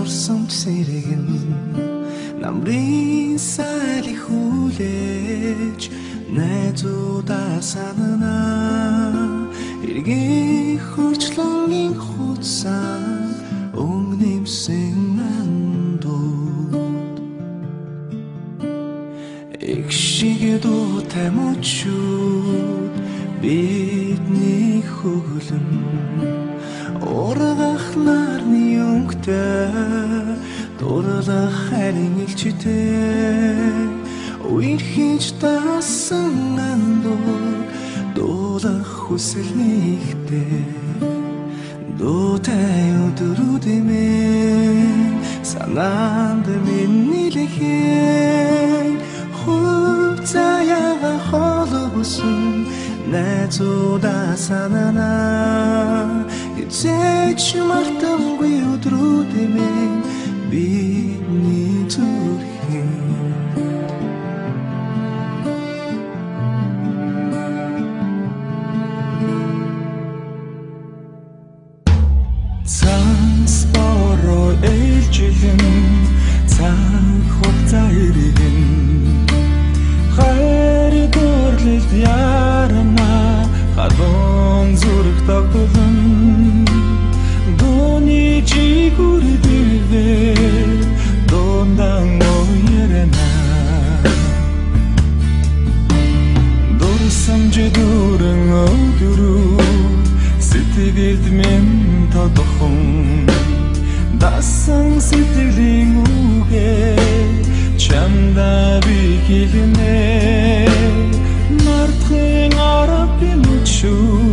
дурсамж сэргэн намрын сайли хүлээж найзуудаа санана эргийн хурцлангийн хуцсан өнгнэмсэн андууд экшиг дуутай мөчүүд бидний хөглөн ургах нарны өнгөтэй дурлах харин илчтэй үерхэж таасан андууд дуулах хүсэл нэгтэй дуутай өдрүүдэмэн санаанд миний лэхэн хувцаяга холбосон найзуудаа санана эцэж мартамгүй өдрүүдэмэн бидний зүрхэн Цанс бороо ээлжилэн цаг хугацаа иргэн хайр дурлалд ярана хадон зүрх тогтолон дууны чигүр дивэр дондан ойрена дурсамж дүүрэн өдрөө сэтгэлд минь тодохон дасан сэтгэлийн үгээ чамда би хэлнэ мартахын арга би мөчөө